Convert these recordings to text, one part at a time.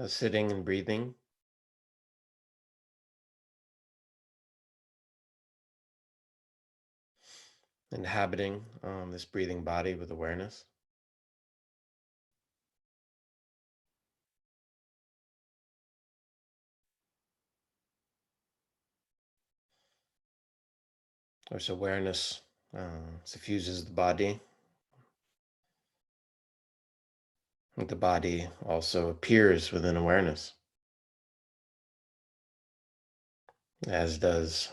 Sitting and breathing, inhabiting this breathing body with awareness. There's awareness suffuses the body. The body also appears within awareness, as does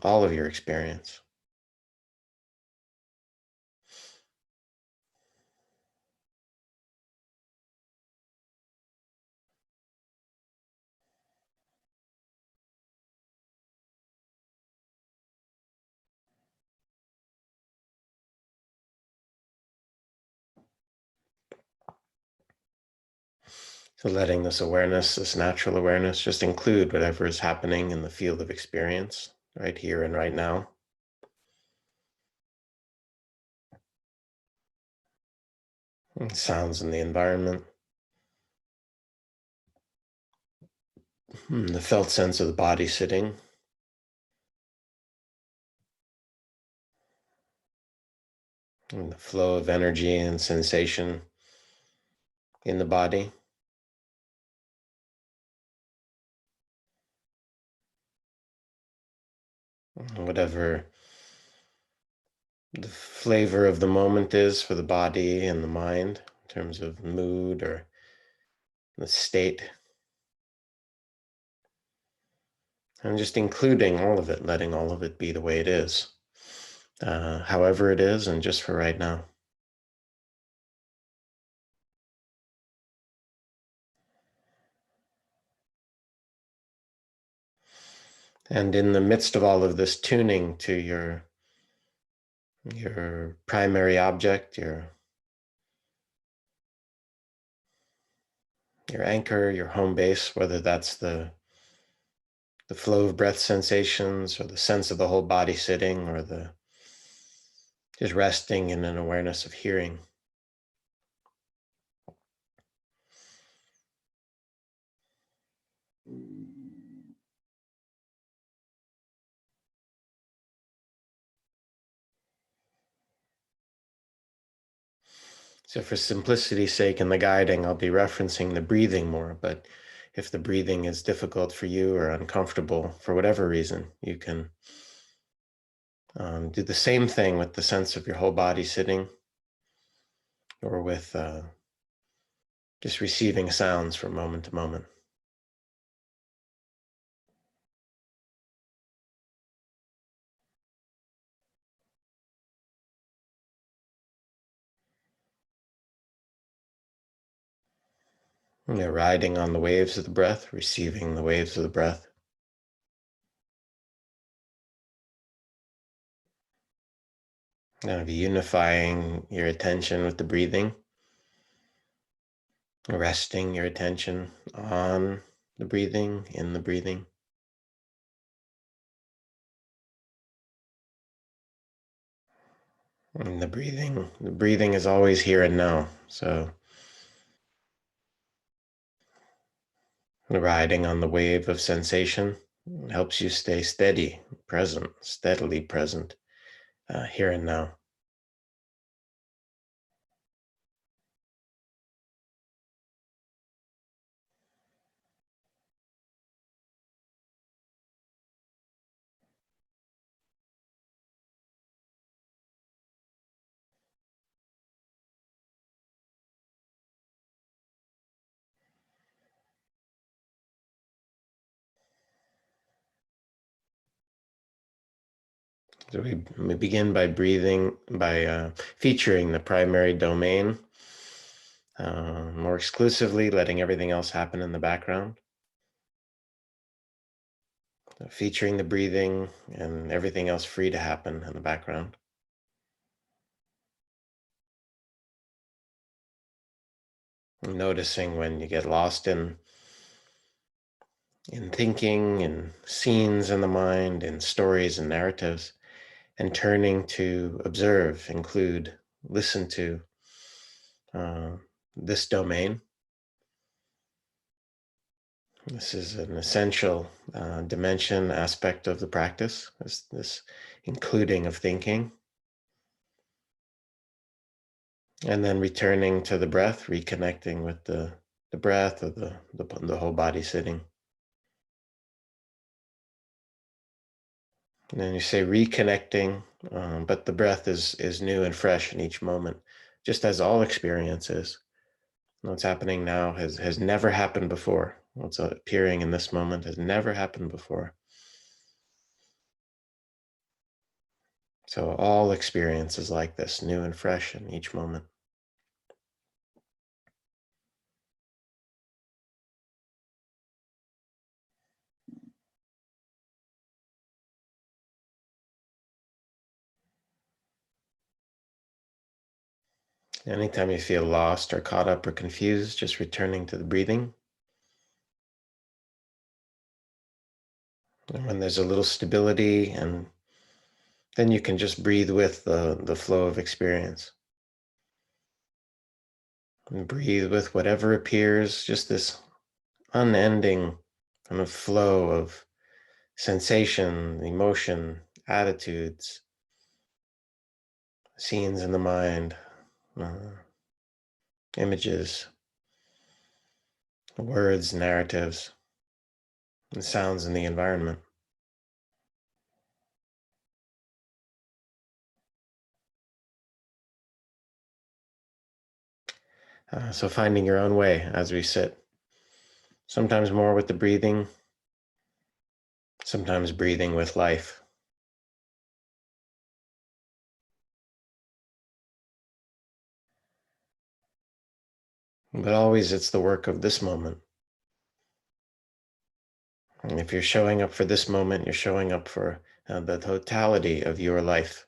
all of your experience. So letting this awareness, this natural awareness, just include whatever is happening in the field of experience right here and right now. Sounds in the environment, the felt sense of the body sitting, and the flow of energy and sensation in the body. Whatever the flavor of the moment is for the body and the mind in terms of mood or the state. And just including all of it, letting all of it be the way it is, however it is, and just for right now. And in the midst of all of this, tuning to your primary object, your anchor, your home base, whether that's the flow of breath sensations or the sense of the whole body sitting or the just resting in an awareness of hearing. So for simplicity's sake in the guiding, I'll be referencing the breathing more, but if the breathing is difficult for you or uncomfortable for whatever reason, you can do the same thing with the sense of your whole body sitting or with just receiving sounds from moment to moment. Riding on the waves of the breath, receiving the waves of the breath. Kind of unifying your attention with the breathing, resting your attention on the breathing, in the breathing. And the breathing is always here and now. So riding on the wave of sensation helps you stay steady, present, steadily present, here and now. So we begin by breathing, by featuring the primary domain, more exclusively, letting everything else happen in the background. So featuring the breathing and everything else free to happen in the background. Noticing when you get lost in thinking, in scenes in the mind, in stories and narratives, and turning to observe, include, listen to uh, this domain. This is an essential dimension, aspect of the practice, this including of thinking. And then returning to the breath, reconnecting with the breath of the whole body sitting. And then you say reconnecting, but the breath is new and fresh in each moment, just as all experience is. What's happening now has never happened before. What's appearing in this moment has never happened before. So all experience is like this, new and fresh in each moment. Anytime you feel lost or caught up or confused, just returning to the breathing. And when there's a little stability, and then you can just breathe with the flow of experience. And breathe with whatever appears, just this unending kind of flow of sensation, emotion, attitudes, scenes in the mind, uh, images, words, narratives, and sounds in the environment. So finding your own way as we sit, sometimes more with the breathing, sometimes breathing with life. But always it's the work of this moment. And if you're showing up for this moment, you're showing up for the totality of your life.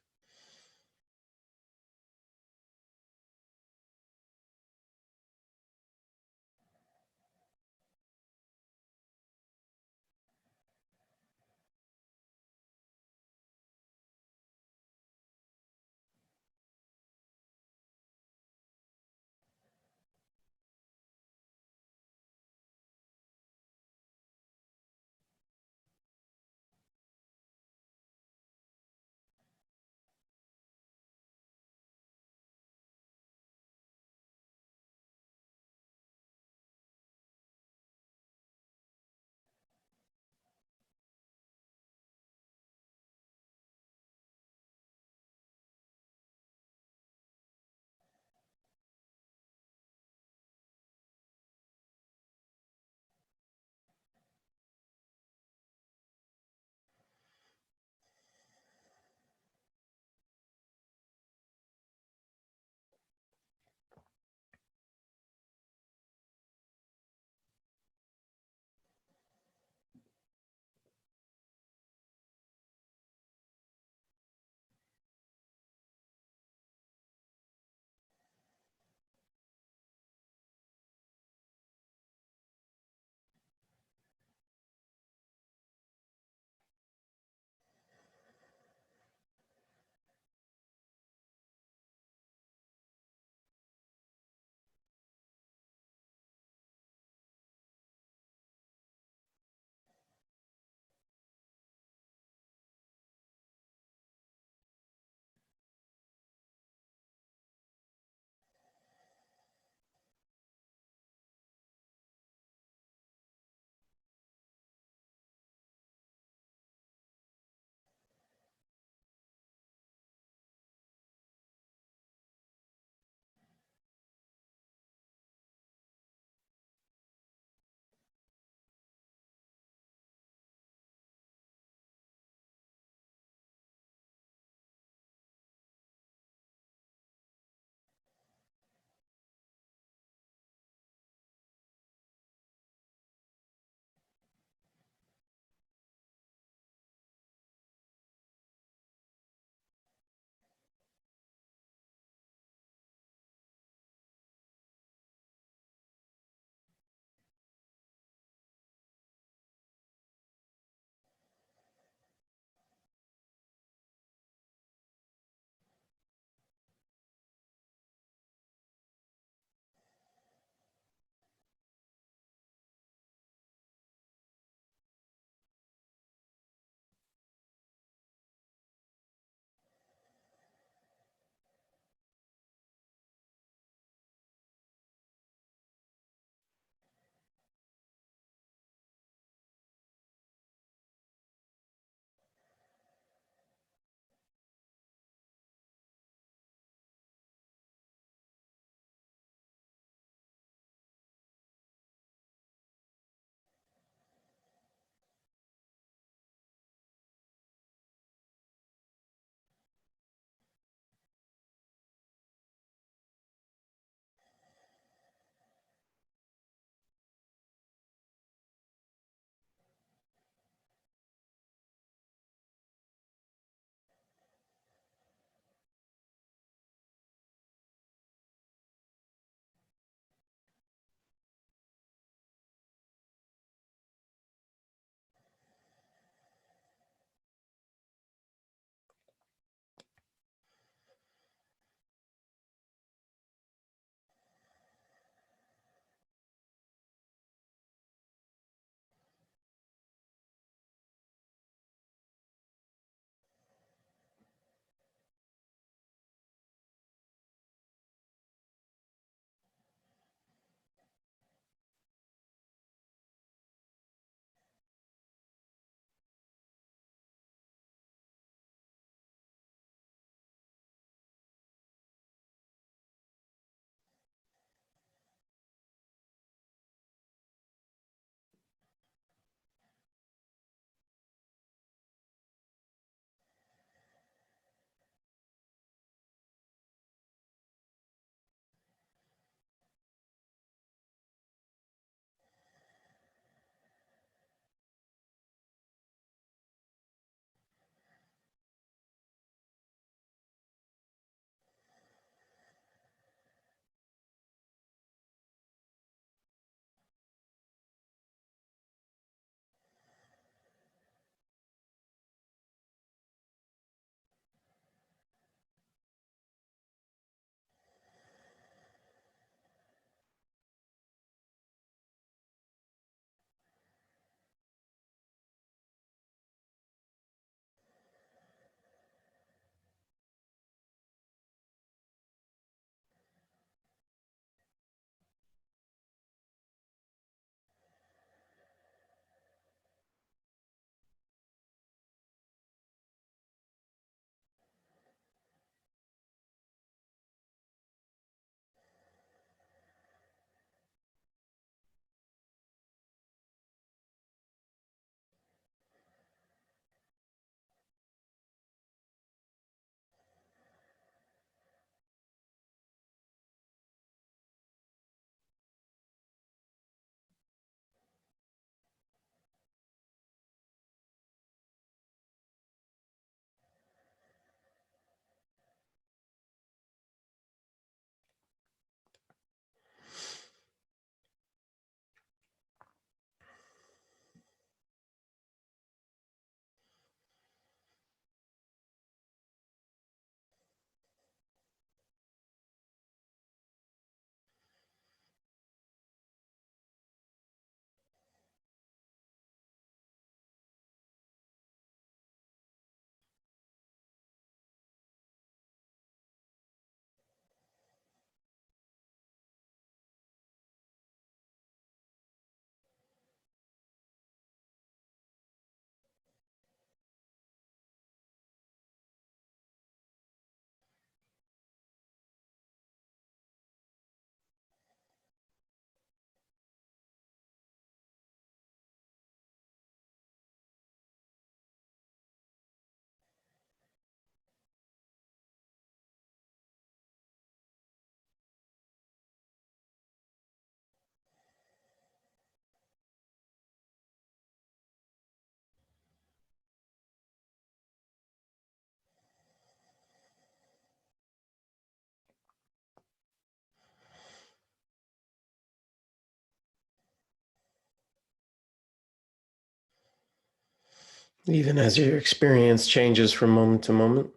Even as your experience changes from moment to moment,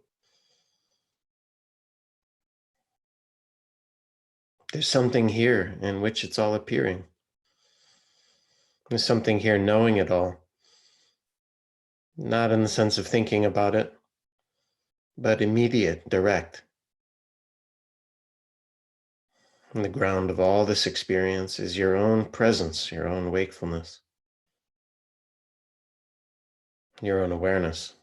there's something here in which it's all appearing. There's something here knowing it all, not in the sense of thinking about it, but immediate, direct. And the ground of all this experience is your own presence, your own wakefulness, your own awareness.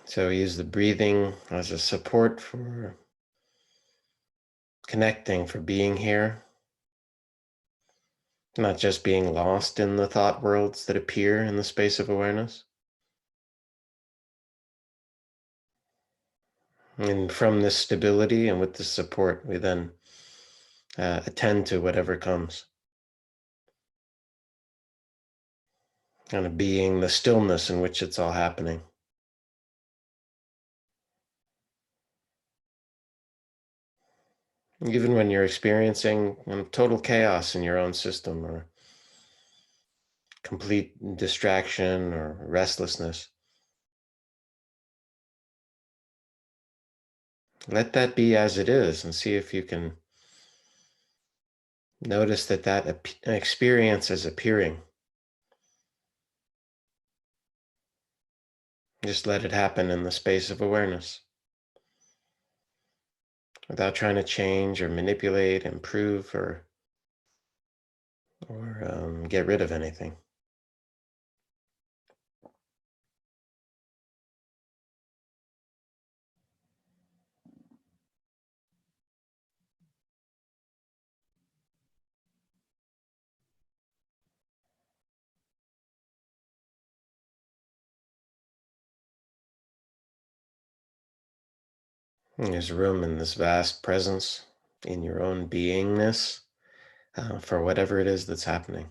So use the breathing as a support for connecting, for being here, not just being lost in the thought worlds that appear in the space of awareness. And from this stability and with this support, we then attend to whatever comes. Kind of being the stillness in which it's all happening. Even when you're experiencing total chaos in your own system or complete distraction or restlessness, let that be as it is and see if you can notice that experience is appearing. Just let it happen in the space of awareness without trying to change or manipulate, improve, or get rid of anything. And there's room in this vast presence in your own beingness for whatever it is that's happening.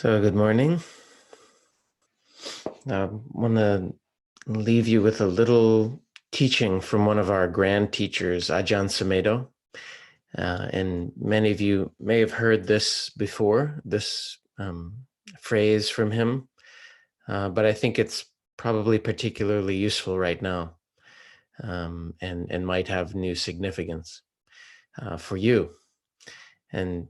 So, good morning. I want to leave you with a little teaching from one of our grand teachers, Ajahn Sumedho. And many of you may have heard this before, this phrase from him, but I think it's probably particularly useful right now, and might have new significance for you. And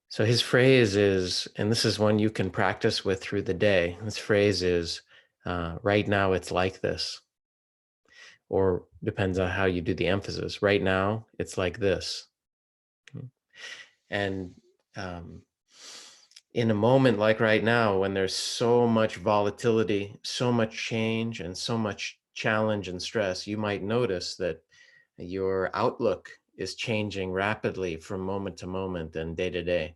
so his phrase is, and this is one you can practice with through the day. His phrase is, right now it's like this, or depends on how you do the emphasis. Right now it's like this. And in a moment like right now, when there's so much volatility, so much change, and so much challenge and stress, you might notice that your outlook is changing rapidly from moment to moment and day to day.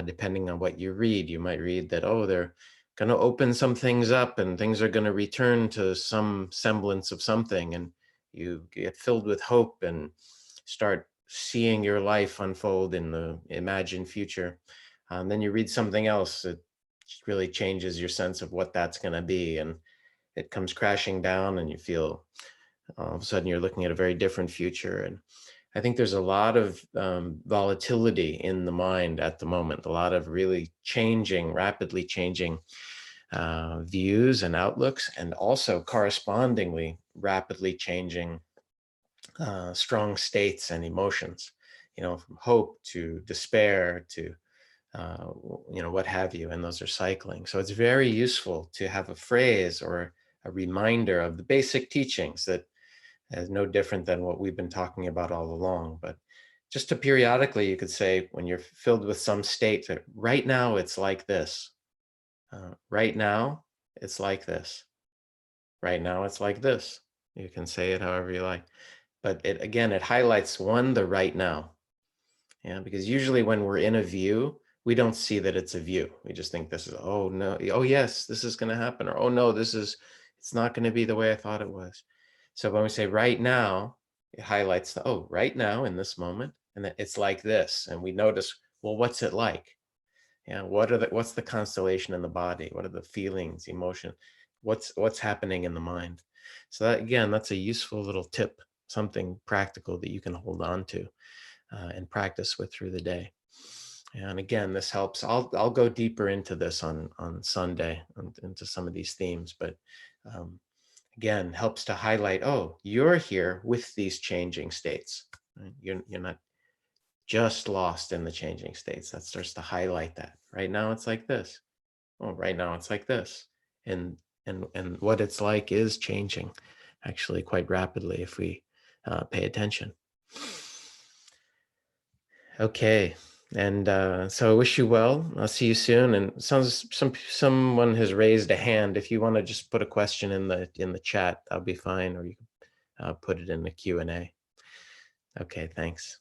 Depending on what you read, you might read that, oh, they're going to open some things up and things are going to return to some semblance of something. And you get filled with hope and start seeing your life unfold in the imagined future. Then you read something else that really changes your sense of what that's going to be. And it comes crashing down and you feel all of a sudden you're looking at a very different future. And I think there's a lot of volatility in the mind at the moment, a lot of really changing, rapidly changing views and outlooks, and also correspondingly rapidly changing strong states and emotions, from hope to despair to, what have you, and those are cycling. So it's very useful to have a phrase or a reminder of the basic teachings that is no different than what we've been talking about all along. But just to periodically, you could say, when you're filled with some state, that right now it's like this. Right now it's like this. Right now it's like this. You can say it however you like. But it highlights the right now. Yeah, because usually when we're in a view, we don't see that it's a view. We just think this is, oh no, oh yes, this is going to happen, or oh no, it's not going to be the way I thought it was. So when we say right now, it highlights right now in this moment, and that it's like this, and we notice, well, what's it like? Yeah, what's the constellation in the body? What are the feelings, emotion? What's happening in the mind? So that, again, that's a useful little tip, something practical that you can hold on to and practice with through the day. And again, this helps. I'll go deeper into this on Sunday, into some of these themes, but again, helps to highlight, oh, you're here with these changing states. Right? You're not just lost in the changing states. That starts to highlight that. Right now it's like this. Oh, right now it's like this. And what it's like is changing actually quite rapidly if we pay attention. Okay. And so I wish you well. I'll see you soon. And someone has raised a hand. If you want to just put a question in the chat, that'll be fine. Or you can put it in the Q&A. Okay, thanks.